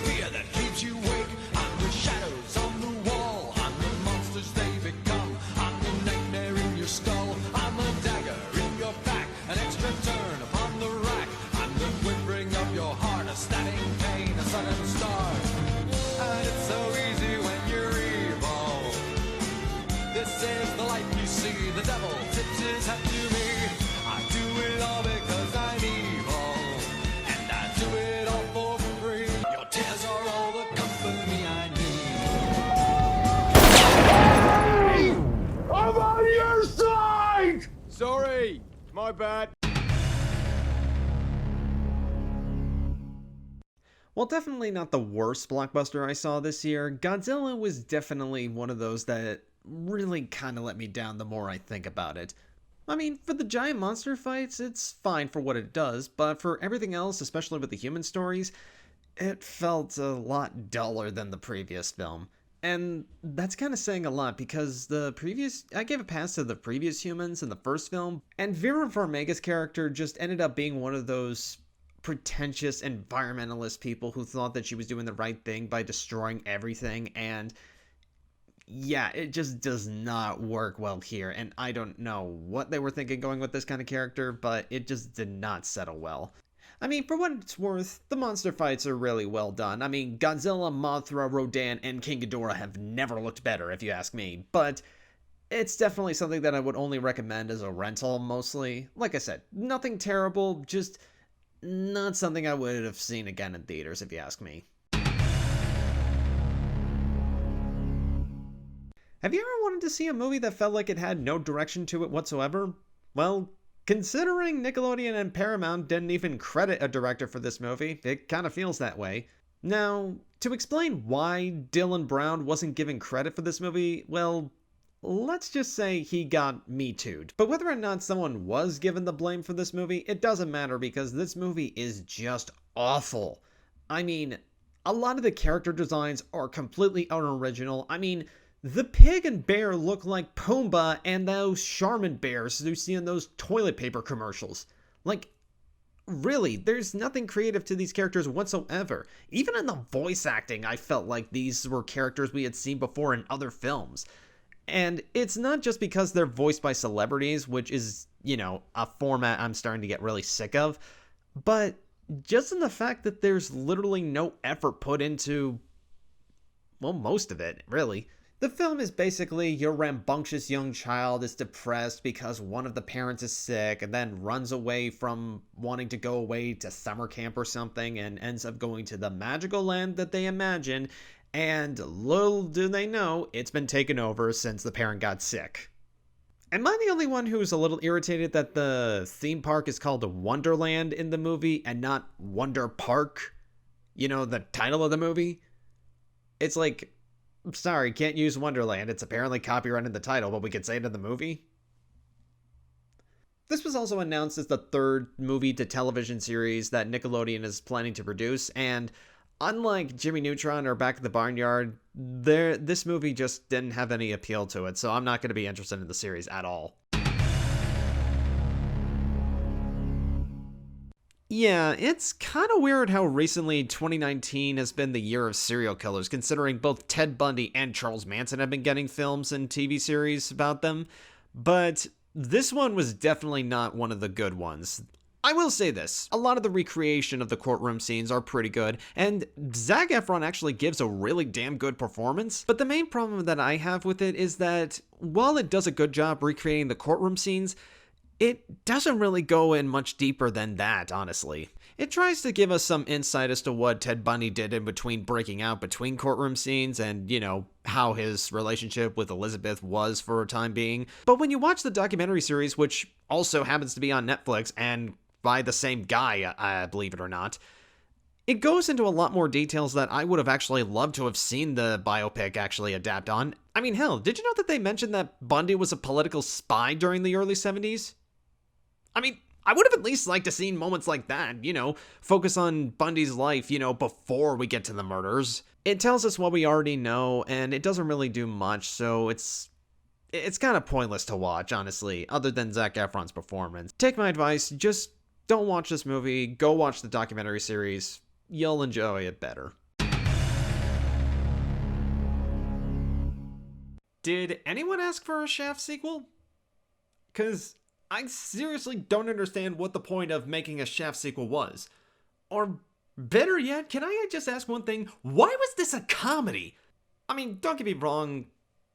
fear that keeps you awake. I'm the shadows on the wall. I'm the monsters they become. I'm the nightmare in your skull. I'm a dagger in your back, an extra turn upon the rack. I'm the whimpering of your heart, a stabbing pain, a sudden start. And it's so easy when you're evil. This is the life you see. The devil tips his hat to me. I do it all because I'm evil, and I do it all for free. Your tears are all the company I need. I'm on your side! Sorry, my bad. While definitely not the worst blockbuster I saw this year, Godzilla was definitely one of those that really kind of let me down the more I think about it. I mean, for the giant monster fights, it's fine for what it does, but for everything else, especially with the human stories, it felt a lot duller than the previous film. And that's kind of saying a lot because I gave a pass to the previous humans in the first film, and Vera Farmiga's character just ended up being one of those pretentious environmentalist people who thought that she was doing the right thing by destroying everything, and yeah, it just does not work well here, and I don't know what they were thinking going with this kind of character, but it just did not settle well. I mean, for what it's worth, the monster fights are really well done. I mean, Godzilla, Mothra, Rodan, and King Ghidorah have never looked better, if you ask me, but it's definitely something that I would only recommend as a rental, mostly. Like I said, nothing terrible, just not something I would have seen again in theaters, if you ask me. Have you ever wanted to see a movie that felt like it had no direction to it whatsoever? Well, considering Nickelodeon and Paramount didn't even credit a director for this movie, it kind of feels that way. Now, to explain why Dylan Brown wasn't given credit for this movie, well, let's just say he got Me Too'd. But whether or not someone was given the blame for this movie, it doesn't matter because this movie is just awful. I mean, a lot of the character designs are completely unoriginal. I mean, the pig and bear look like Pumbaa and those Charmin bears you see in those toilet paper commercials. Like, really, there's nothing creative to these characters whatsoever. Even in the voice acting, I felt like these were characters we had seen before in other films. And it's not just because they're voiced by celebrities, which is, a format I'm starting to get really sick of, but just in the fact that there's literally no effort put into, well, most of it, really. The film is basically your rambunctious young child is depressed because one of the parents is sick and then runs away from wanting to go away to summer camp or something and ends up going to the magical land that they imagine, and little do they know, it's been taken over since the parent got sick. Am I the only one who's a little irritated that the theme park is called Wonderland in the movie and not Wonder Park? The title of the movie? It's like, sorry, can't use Wonderland. It's apparently copyrighted in the title, but we could say it in the movie. This was also announced as the third movie to television series that Nickelodeon is planning to produce, and unlike Jimmy Neutron or Back at the Barnyard, this movie just didn't have any appeal to it, so I'm not going to be interested in the series at all. Yeah, it's kind of weird how recently 2019 has been the year of serial killers, considering both Ted Bundy and Charles Manson have been getting films and TV series about them, but this one was definitely not one of the good ones. I will say this, a lot of the recreation of the courtroom scenes are pretty good, and Zac Efron actually gives a really damn good performance, but the main problem that I have with it is that while it does a good job recreating the courtroom scenes, it doesn't really go in much deeper than that, honestly. It tries to give us some insight as to what Ted Bundy did in between breaking out between courtroom scenes and, how his relationship with Elizabeth was for a time being. But when you watch the documentary series, which also happens to be on Netflix and by the same guy, believe it or not, it goes into a lot more details that I would have actually loved to have seen the biopic actually adapt on. I mean, hell, did you know that they mentioned that Bundy was a political spy during the early 70s? I mean, I would have at least liked to see moments like that, focus on Bundy's life, before we get to the murders. It tells us what we already know, and it doesn't really do much, so it's kind of pointless to watch, honestly, other than Zac Efron's performance. Take my advice, just don't watch this movie, go watch the documentary series. You'll enjoy it better. Did anyone ask for a Shaft sequel? Because I seriously don't understand what the point of making a Shaft sequel was. Or better yet, can I just ask one thing? Why was this a comedy? I mean, don't get me wrong,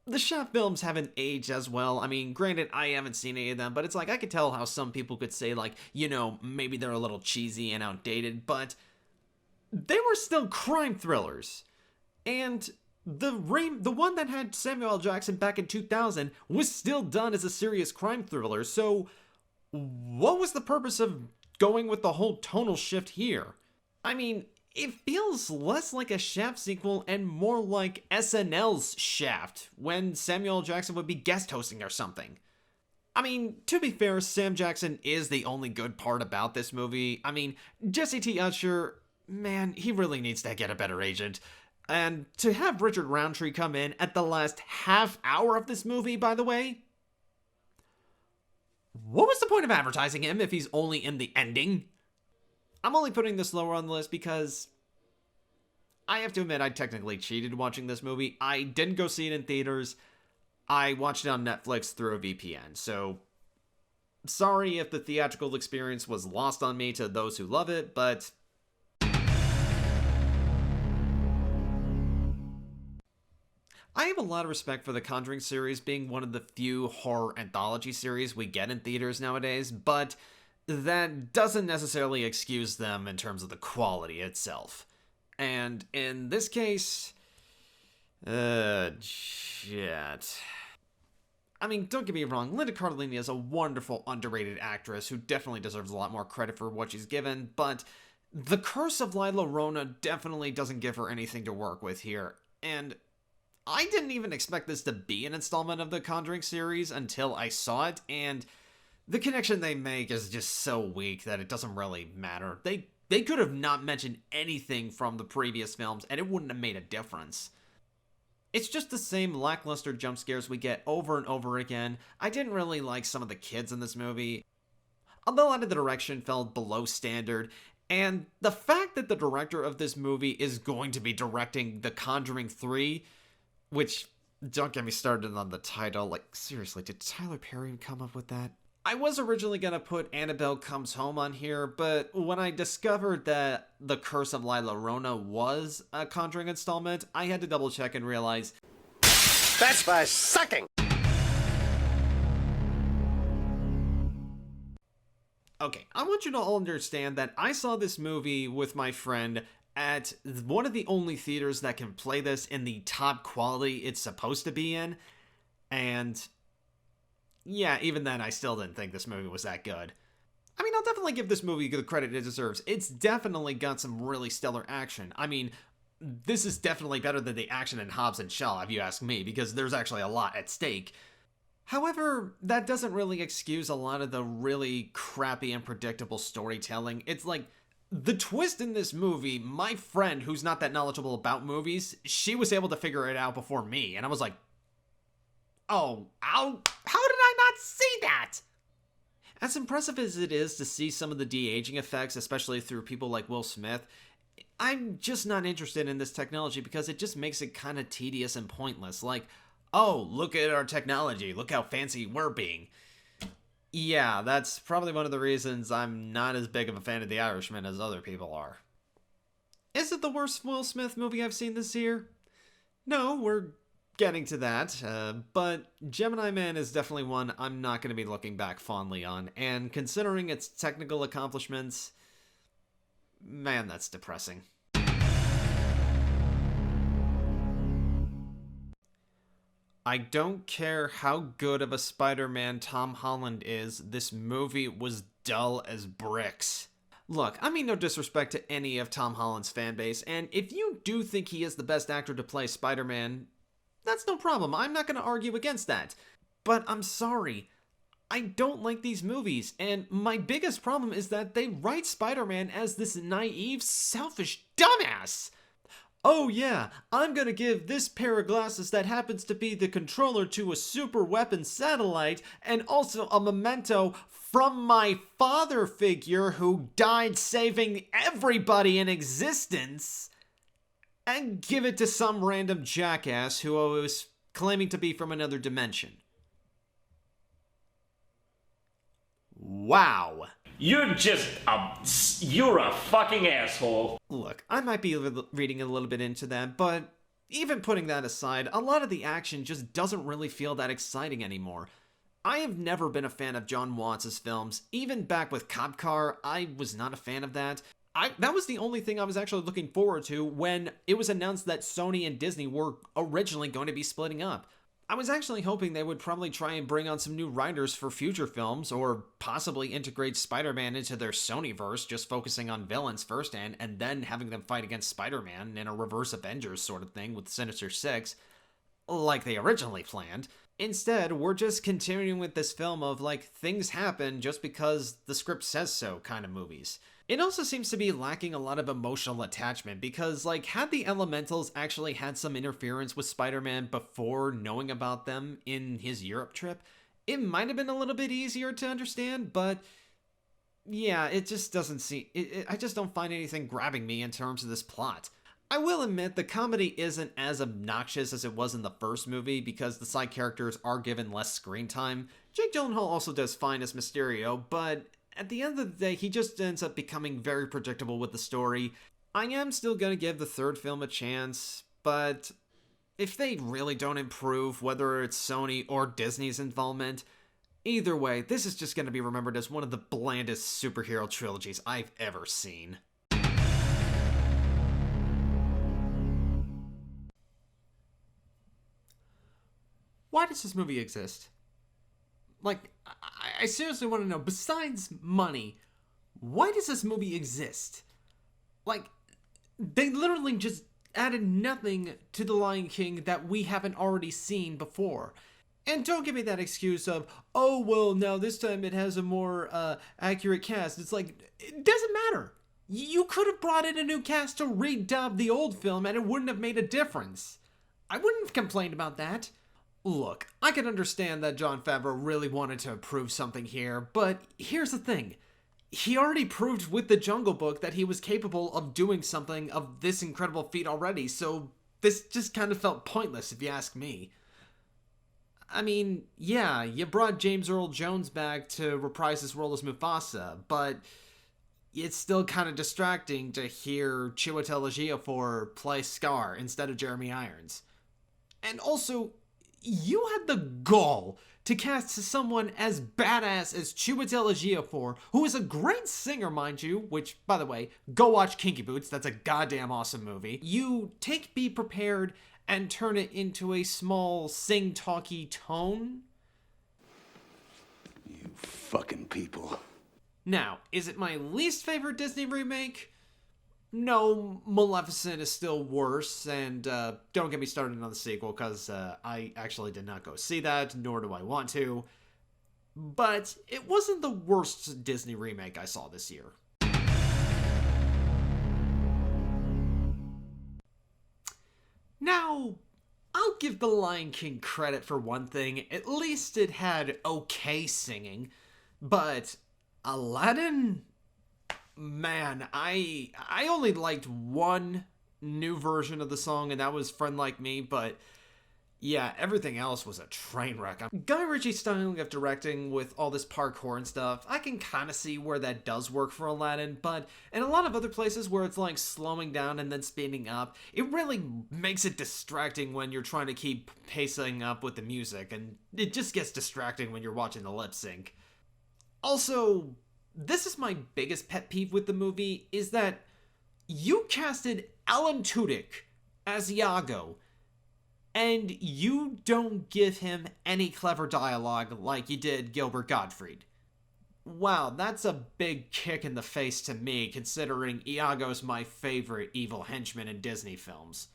the Shaft films haven't aged as well. I mean, granted, I haven't seen any of them, but it's like I could tell how some people could say, like, you know, maybe they're a little cheesy and outdated, but they were still crime thrillers. And the one that had Samuel L. Jackson back in 2000 was still done as a serious crime thriller, so what was the purpose of going with the whole tonal shift here? I mean, it feels less like a Shaft sequel and more like SNL's Shaft, when Samuel L. Jackson would be guest hosting or something. I mean, to be fair, Sam Jackson is the only good part about this movie. I mean, Jesse T. Usher, man, he really needs to get a better agent. And to have Richard Roundtree come in at the last half hour of this movie, by the way, what was the point of advertising him if he's only in the ending? I'm only putting this lower on the list because I have to admit I technically cheated watching this movie. I didn't go see it in theaters. I watched it on Netflix through a VPN. So sorry if the theatrical experience was lost on me to those who love it, but I have a lot of respect for the Conjuring series being one of the few horror anthology series we get in theaters nowadays, but that doesn't necessarily excuse them in terms of the quality itself. And in this case, shit. I mean, don't get me wrong, Linda Cardellini is a wonderful, underrated actress who definitely deserves a lot more credit for what she's given, but the curse of Lila Rona definitely doesn't give her anything to work with here, and I didn't even expect this to be an installment of the Conjuring series until I saw it, and the connection they make is just so weak that it doesn't really matter. They could have not mentioned anything from the previous films, and it wouldn't have made a difference. It's just the same lackluster jump scares we get over and over again. I didn't really like some of the kids in this movie. A lot of the direction felt below standard, and the fact that the director of this movie is going to be directing The Conjuring 3, which, don't get me started on the title, like, seriously, did Tyler Perry come up with that? I was originally gonna put Annabelle Comes Home on here, but when I discovered that The Curse of Lila Rona was a Conjuring installment, I had to double check and realize That's by sucking! Okay, I want you to all understand that I saw this movie with my friend at one of the only theaters that can play this in the top quality it's supposed to be in, and yeah, even then I still didn't think this movie was that good. I mean, I'll definitely give this movie the credit it deserves. It's definitely got some really stellar action. I mean, this is definitely better than the action in Hobbs and Shaw, if you ask me, because there's actually a lot at stake. However, that doesn't really excuse a lot of the really crappy and predictable storytelling. It's like, the twist in this movie, my friend, who's not that knowledgeable about movies, she was able to figure it out before me, and I was like, oh, how did I not see that? As impressive as it is to see some of the de-aging effects, especially through people like Will Smith, I'm just not interested in this technology because it just makes it kind of tedious and pointless. Like, oh, look at our technology, look how fancy we're being. Yeah, that's probably one of the reasons I'm not as big of a fan of The Irishman as other people are. Is it the worst Will Smith movie I've seen this year? No, we're getting to that, but Gemini Man is definitely one I'm not going to be looking back fondly on, and considering its technical accomplishments, man, that's depressing. I don't care how good of a Spider-Man Tom Holland is, this movie was dull as bricks. Look, I mean no disrespect to any of Tom Holland's fan base, and if you do think he is the best actor to play Spider-Man, that's no problem, I'm not going to argue against that. But I'm sorry, I don't like these movies, and my biggest problem is that they write Spider-Man as this naive, selfish dumbass. Oh yeah, I'm gonna give this pair of glasses that happens to be the controller to a super weapon satellite and also a memento from my father figure who died saving everybody in existence, and give it to some random jackass who was claiming to be from another dimension. Wow. You're a fucking asshole. Look, I might be reading a little bit into that, but even putting that aside, a lot of the action just doesn't really feel that exciting anymore. I have never been a fan of John Watts' films. Even back with Cop Car, I was not a fan of that. That was the only thing I was actually looking forward to when it was announced that Sony and Disney were originally going to be splitting up. I was actually hoping they would probably try and bring on some new writers for future films, or possibly integrate Spider-Man into their Sonyverse, just focusing on villains first and then having them fight against Spider-Man in a reverse Avengers sort of thing with Sinister Six, like they originally planned. Instead, we're just continuing with this film of, like, things happen just because the script says so kind of movies. It also seems to be lacking a lot of emotional attachment because, like, had the Elementals actually had some interference with Spider-Man before knowing about them in his Europe trip, it might have been a little bit easier to understand, but yeah, it just doesn't seem... I just don't find anything grabbing me in terms of this plot. I will admit the comedy isn't as obnoxious as it was in the first movie because the side characters are given less screen time. Jake Gyllenhaal also does fine as Mysterio, but at the end of the day, he just ends up becoming very predictable with the story. I am still gonna give the third film a chance, but if they really don't improve, whether it's Sony or Disney's involvement, either way, this is just gonna be remembered as one of the blandest superhero trilogies I've ever seen. Why does this movie exist? Like, I seriously want to know, besides money, why does this movie exist? Like, they literally just added nothing to The Lion King that we haven't already seen before. And don't give me that excuse of, oh, well, now this time it has a more accurate cast. It's like, it doesn't matter. You could have brought in a new cast to redub the old film and it wouldn't have made a difference. I wouldn't have complained about that. Look, I can understand that Jon Favreau really wanted to prove something here, but here's the thing. He already proved with The Jungle Book that he was capable of doing something of this incredible feat already, so this just kind of felt pointless if you ask me. I mean, yeah, you brought James Earl Jones back to reprise his role as Mufasa, but it's still kind of distracting to hear Chiwetel Ejiofor play Scar instead of Jeremy Irons. And also, you had the gall to cast someone as badass as Chiwetel Ejiofor, who is a great singer, mind you, which, by the way, go watch Kinky Boots, that's a goddamn awesome movie. You take Be Prepared and turn it into a small sing-talky tone? You fucking people. Now, is it my least favorite Disney remake? No, Maleficent is still worse, and don't get me started on the sequel, because I actually did not go see that, nor do I want to. But it wasn't the worst Disney remake I saw this year. Now, I'll give The Lion King credit for one thing. At least it had okay singing. But Aladdin? Man, I only liked one new version of the song, and that was Friend Like Me, but yeah, everything else was a train wreck. Guy Ritchie's styling of directing with all this parkour and stuff, I can kind of see where that does work for Aladdin, but in a lot of other places where it's like slowing down and then speeding up, it really makes it distracting when you're trying to keep pacing up with the music, and it just gets distracting when you're watching the lip sync. Also, this is my biggest pet peeve with the movie, is that you casted Alan Tudyk as Iago, and you don't give him any clever dialogue like you did Gilbert Gottfried. Wow, that's a big kick in the face to me, considering Iago's my favorite evil henchman in Disney films.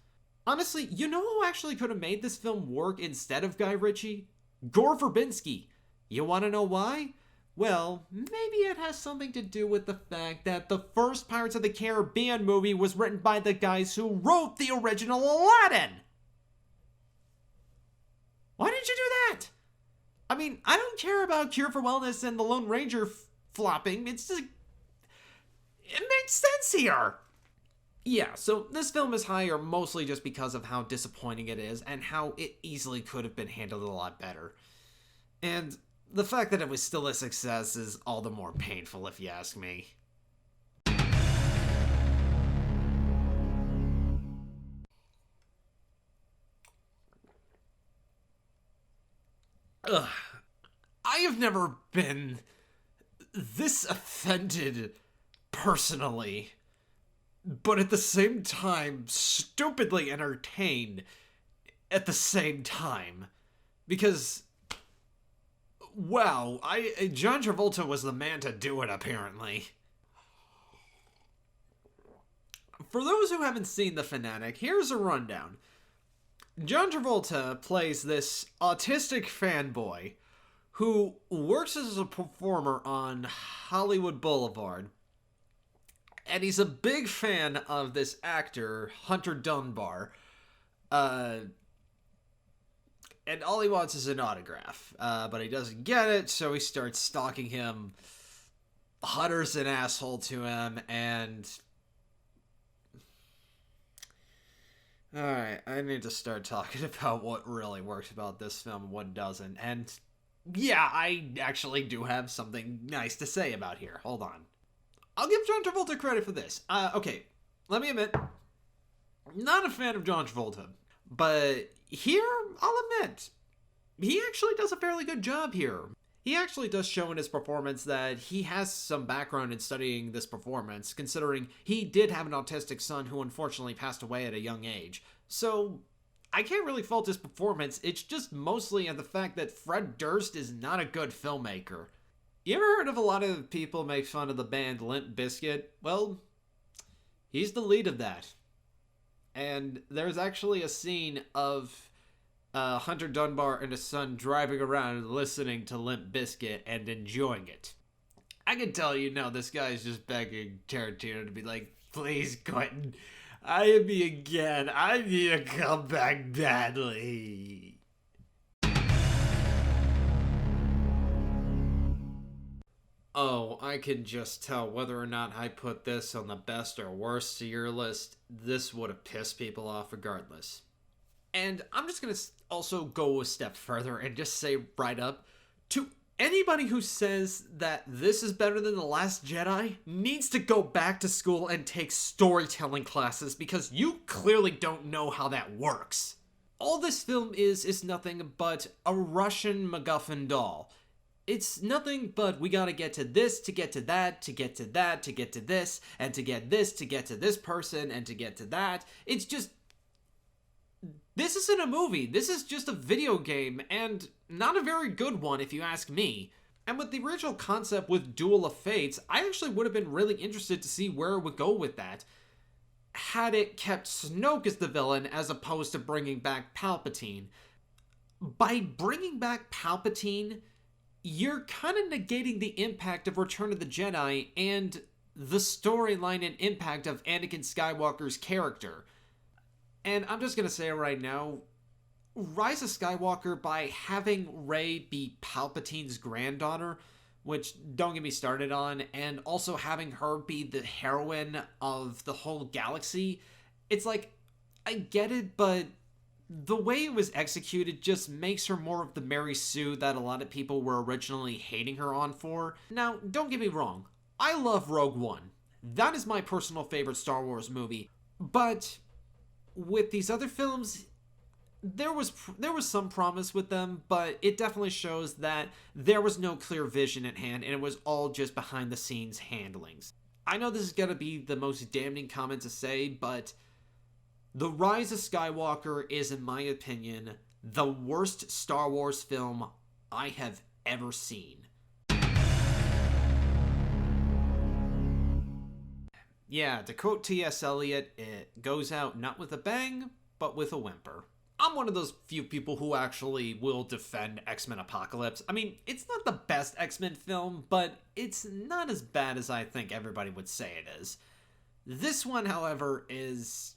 Honestly, you know who actually could have made this film work instead of Guy Ritchie? Gore Verbinski. You want to know why? Well, maybe it has something to do with the fact that the first Pirates of the Caribbean movie was written by the guys who wrote the original Aladdin! Why did you do that? I mean, I don't care about Cure for Wellness and the Lone Ranger flopping. It's just... it makes sense here. Yeah, so this film is higher mostly just because of how disappointing it is and how it easily could have been handled a lot better. And the fact that it was still a success is all the more painful if you ask me. Ugh. I have never been this offended personally, but at the same time, stupidly entertained at the same time. Because, wow, John Travolta was the man to do it, apparently. For those who haven't seen The Fanatic, here's a rundown. John Travolta plays this autistic fanboy who works as a performer on Hollywood Boulevard. And he's a big fan of this actor, Hunter Dunbar. And all he wants is an autograph. But he doesn't get it, so he starts stalking him. Hunter's an asshole to him, and... Alright, I need to start talking about what really works about this film and what doesn't. And yeah, I actually do have something nice to say about here. Hold on. I'll give John Travolta credit for this. Okay, let me admit, not a fan of John Travolta. But here, I'll admit, he actually does a fairly good job here. He actually does show in his performance that he has some background in studying this performance, considering he did have an autistic son who unfortunately passed away at a young age. So, I can't really fault his performance, it's just mostly on the fact that Fred Durst is not a good filmmaker. You ever heard of a lot of people make fun of the band Limp Bizkit? Well, he's the lead of that. And there's actually a scene of Hunter Dunbar and his son driving around listening to Limp Bizkit and enjoying it. I can tell you now this guy is just begging Tarantino to be like, please, Quentin, I am me again. I need to come back badly. Oh, I can just tell whether or not I put this on the best or worst tier list, this would have pissed people off regardless. And I'm just going to also go a step further and just say right up, to anybody who says that this is better than The Last Jedi needs to go back to school and take storytelling classes because you clearly don't know how that works. All this film is nothing but a Russian MacGuffin doll. It's nothing but we gotta get to this, to get to that, to get to that, to get to this, and to get this, to get to this person, and to get to that. It's just... This isn't a movie, this is just a video game, and not a very good one if you ask me. And with the original concept with Duel of Fates, I actually would have been really interested to see where it would go with that, had it kept Snoke as the villain as opposed to bringing back Palpatine. By bringing back Palpatine, you're kind of negating the impact of Return of the Jedi and the storyline and impact of Anakin Skywalker's character. And I'm just gonna say right now, Rise of Skywalker, by having Rey be Palpatine's granddaughter, which don't get me started on, and also having her be the heroine of the whole galaxy, it's like, I get it, but the way it was executed just makes her more of the Mary Sue that a lot of people were originally hating her on for. Now, don't get me wrong, I love Rogue One. That is my personal favorite Star Wars movie, but with these other films, there was some promise with them, but it definitely shows that there was no clear vision at hand, and it was all just behind the scenes handlings. I know this is gonna be the most damning comment to say, but The Rise of Skywalker is, in my opinion, the worst Star Wars film I have ever seen. Yeah, to quote T.S. Eliot, it goes out not with a bang, but with a whimper. I'm one of those few people who actually will defend XMen Apocalypse. I mean, it's not the best X-Men film, but it's not as bad as I think everybody would say it is. This one, however, is...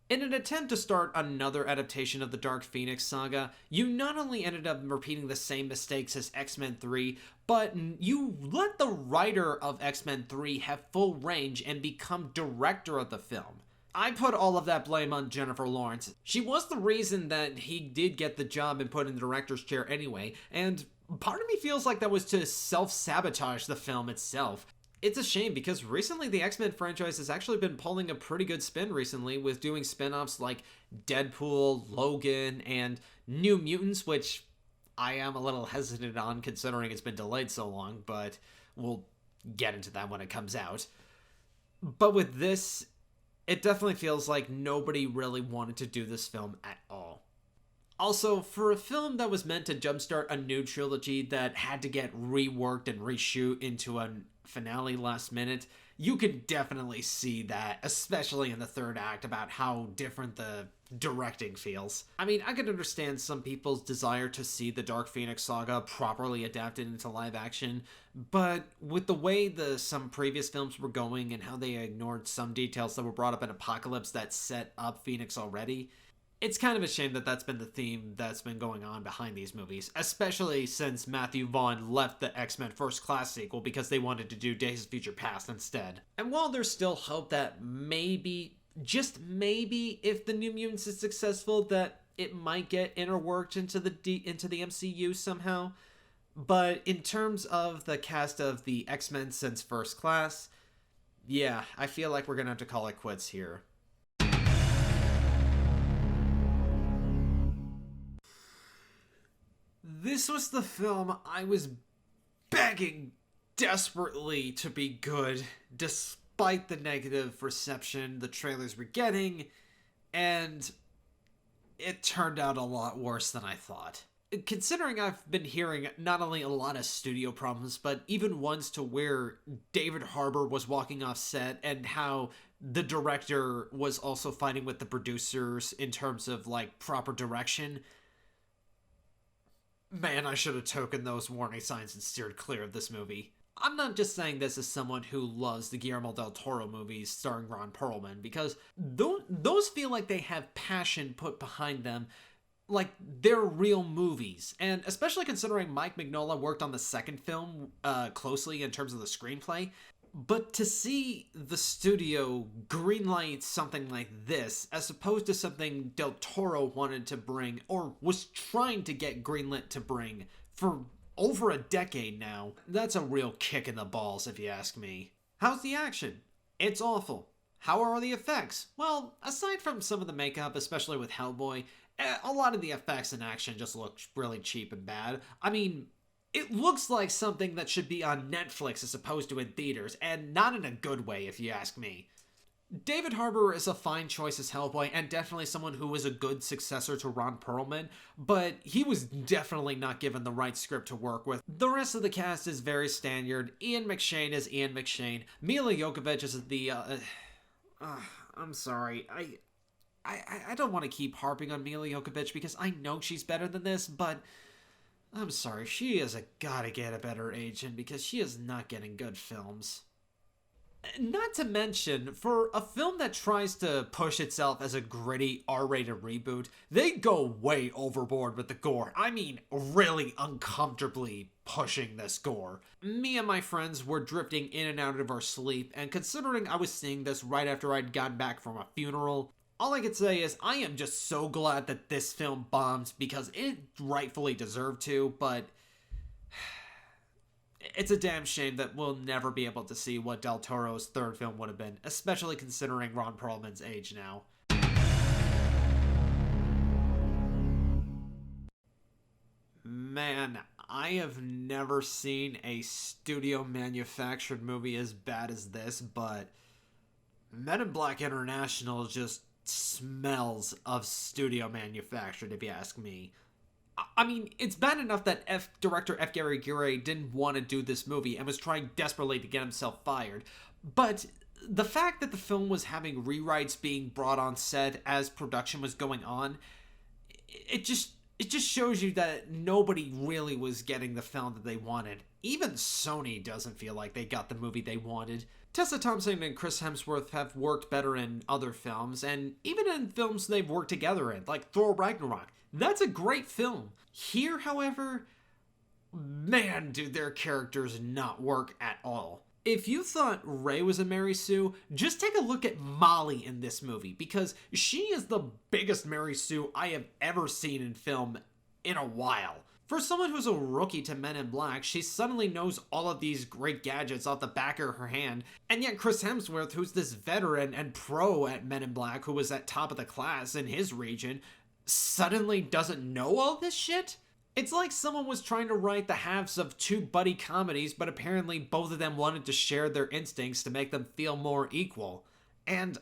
In an attempt to start another adaptation of the Dark Phoenix saga, you not only ended up repeating the same mistakes as X-Men 3, but you let the writer of X-Men 3 have full range and become director of the film. I put all of that blame on Jennifer Lawrence. She was the reason that he did get the job and put in the director's chair anyway, and part of me feels like that was to self-sabotage the film itself. It's a shame because recently the X-Men franchise has actually been pulling a pretty good spin recently with doing spin-offs like Deadpool, Logan, and New Mutants, which I am a little hesitant on considering it's been delayed so long, but we'll get into that when it comes out. But with this, it definitely feels like nobody really wanted to do this film at all. Also, for a film that was meant to jumpstart a new trilogy that had to get reworked and reshoot into a finale last minute, you could definitely see that, especially in the third act, about how different the directing feels. I mean, I could understand some people's desire to see the Dark Phoenix saga properly adapted into live action, but with the way some previous films were going and how they ignored some details that were brought up in Apocalypse that set up Phoenix already, it's kind of a shame that that's been the theme that's been going on behind these movies, especially since Matthew Vaughn left the X-Men First Class sequel because they wanted to do Days of Future Past instead. And while there's still hope that maybe, just maybe, if the New Mutants is successful, that it might get interworked into the MCU somehow, but in terms of the cast of the X-Men since First Class, yeah, I feel like we're gonna have to call it quits here. This was the film I was begging desperately to be good, despite the negative reception the trailers were getting, and it turned out a lot worse than I thought. Considering I've been hearing not only a lot of studio problems, but even ones to where David Harbour was walking off set and how the director was also fighting with the producers in terms of, like, proper direction, man, I should have taken those warning signs and steered clear of this movie. I'm not just saying this as someone who loves the Guillermo del Toro movies starring Ron Perlman, because those feel like they have passion put behind them, like they're real movies. And especially considering Mike Mignola worked on the second film closely in terms of the screenplay. But to see the studio greenlight something like this, as opposed to something Del Toro wanted to bring, or was trying to get greenlit to bring for over a decade now, that's a real kick in the balls if you ask me. How's the action? It's awful. How are the effects? Well, aside from some of the makeup, especially with Hellboy, a lot of the effects and action just look really cheap and bad. I mean, it looks like something that should be on Netflix as opposed to in theaters, and not in a good way if you ask me. David Harbour is a fine choice as Hellboy, and definitely someone who is a good successor to Ron Perlman, but he was definitely not given the right script to work with. The rest of the cast is very standard. Ian McShane is Ian McShane. Mila Jovovich is the, I'm sorry, I don't want to keep harping on Mila Jovovich because I know she's better than this, but I'm sorry, she is gotta get a better agent because she is not getting good films. Not to mention, for a film that tries to push itself as a gritty R-rated reboot, they go way overboard with the gore. I mean, really uncomfortably pushing this gore. Me and my friends were drifting in and out of our sleep, and considering I was seeing this right after I'd gotten back from a funeral, all I could say is I am just so glad that this film bombed because it rightfully deserved to, but it's a damn shame that we'll never be able to see what Del Toro's third film would have been, especially considering Ron Perlman's age now. Man, I have never seen a studio-manufactured movie as bad as this, but Men in Black International just smells of studio manufactured, if you ask me. I mean, it's bad enough that director F. Gary Gray didn't want to do this movie and was trying desperately to get himself fired. But the fact that the film was having rewrites being brought on set as production was going on, it just shows you that nobody really was getting the film that they wanted. Even Sony doesn't feel like they got the movie they wanted. Tessa Thompson and Chris Hemsworth have worked better in other films, and even in films they've worked together in, like Thor Ragnarok. That's a great film. Here, however, man, do their characters not work at all. If you thought Rey was a Mary Sue, just take a look at Molly in this movie, because she is the biggest Mary Sue I have ever seen in film in a while. For someone who's a rookie to Men in Black, she suddenly knows all of these great gadgets off the back of her hand, and yet Chris Hemsworth, who's this veteran and pro at Men in Black, who was at top of the class in his region, suddenly doesn't know all this shit? It's like someone was trying to write the halves of two buddy comedies, but apparently both of them wanted to share their instincts to make them feel more equal. And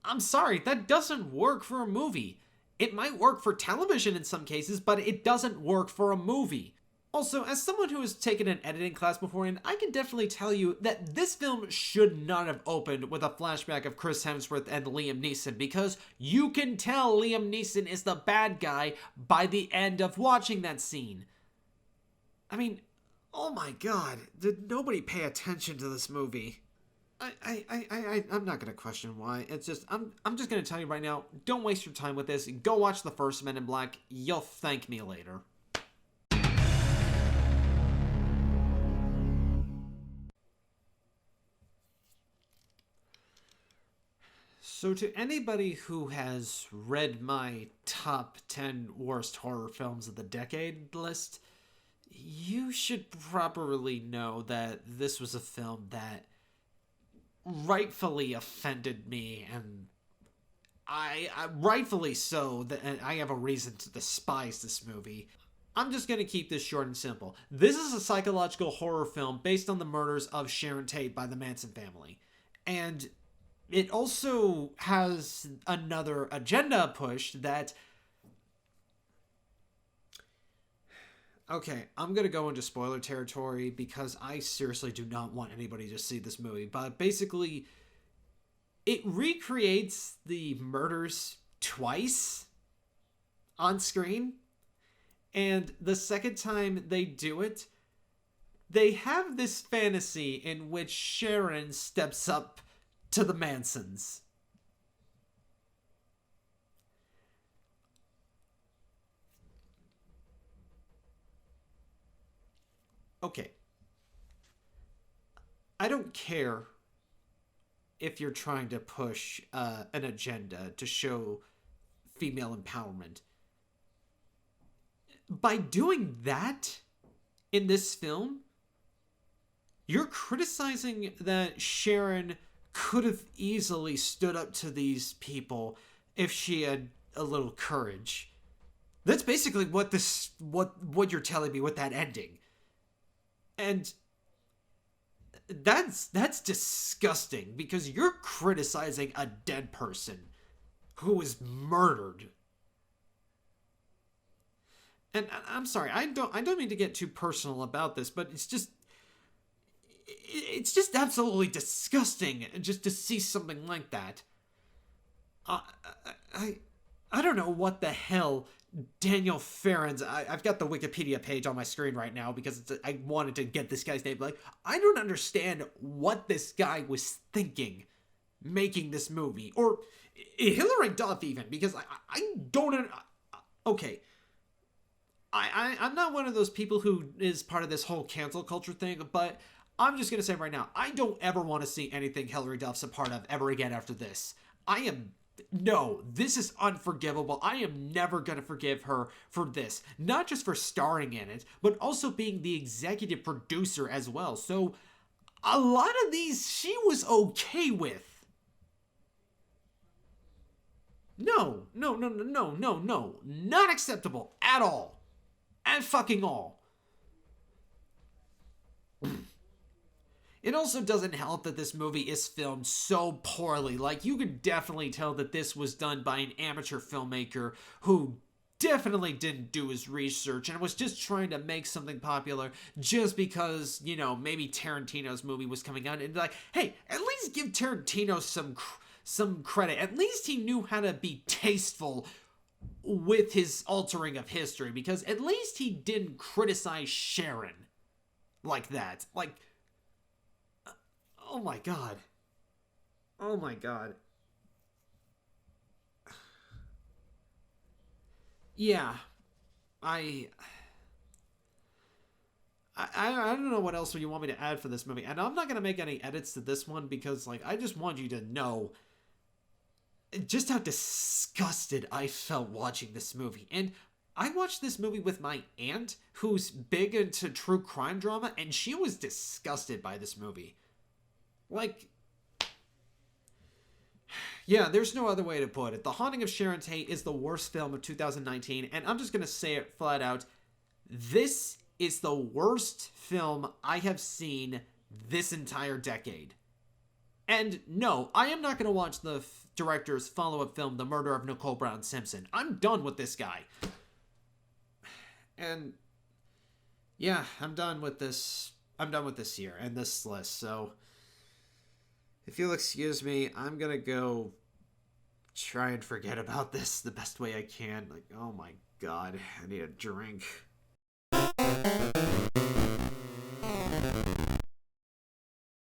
I'm sorry, that doesn't work for a movie. It might work for television in some cases, but it doesn't work for a movie. Also, as someone who has taken an editing class beforehand, I can definitely tell you that this film should not have opened with a flashback of Chris Hemsworth and Liam Neeson, because you can tell Liam Neeson is the bad guy by the end of watching that scene. I mean, oh my god, did nobody pay attention to this movie? I'm not gonna question why. It's just, I'm just gonna tell you right now, don't waste your time with this. Go watch the first Men in Black. You'll thank me later. So to anybody who has read my top 10 worst horror films of the decade list, you should properly know that this was a film that rightfully offended me, and I rightfully so, that I have a reason to despise this movie. I'm just going to keep this short and simple. This is a psychological horror film based on the murders of Sharon Tate by the Manson family. And it also has another agenda push that... Okay, I'm going to go into spoiler territory because I seriously do not want anybody to see this movie. But basically, it recreates the murders twice on screen. And the second time they do it, they have this fantasy in which Sharon steps up to the Mansons. Okay. I don't care if you're trying to push an agenda to show female empowerment. By doing that in this film, you're criticizing that Sharon could have easily stood up to these people if she had a little courage. That's basically what you're telling me with that ending. And that's disgusting, because you're criticizing a dead person who was murdered. And I'm sorry, I don't mean to get too personal about this, but it's just absolutely disgusting just to see something like that. I don't know what the hell Daniel Farron's... I've got the Wikipedia page on my screen right now because I wanted to get this guy's name. Like, I don't understand what this guy was thinking making this movie. Or Hilary Duff even, because I don't... Okay. I'm not one of those people who is part of this whole cancel culture thing, but I'm just going to say right now, I don't ever want to see anything Hilary Duff's a part of ever again after this. No, this is unforgivable. I am never going to forgive her for this. Not just for starring in it, but also being the executive producer as well. So, a lot of these she was okay with. No. Not acceptable at all. At fucking all. It also doesn't help that this movie is filmed so poorly. Like, you could definitely tell that this was done by an amateur filmmaker who definitely didn't do his research and was just trying to make something popular just because, you know, maybe Tarantino's movie was coming out, and like, hey, at least give Tarantino some credit. At least he knew how to be tasteful with his altering of history, because at least he didn't criticize Sharon like that. Like, oh my god. Oh my god. Yeah. I don't know what else you want me to add for this movie. And I'm not going to make any edits to this one because, like, I just want you to know just how disgusted I felt watching this movie. And I watched this movie with my aunt, who's big into true crime drama, and she was disgusted by this movie. Like, yeah, there's no other way to put it. The Haunting of Sharon Tate is the worst film of 2019, and I'm just going to say it flat out. This is the worst film I have seen this entire decade. And no, I am not going to watch the director's follow-up film, The Murder of Nicole Brown Simpson. I'm done with this guy. And yeah, I'm done with this year and this list. So if you'll excuse me, I'm going to go try and forget about this the best way I can. Like, oh my god, I need a drink.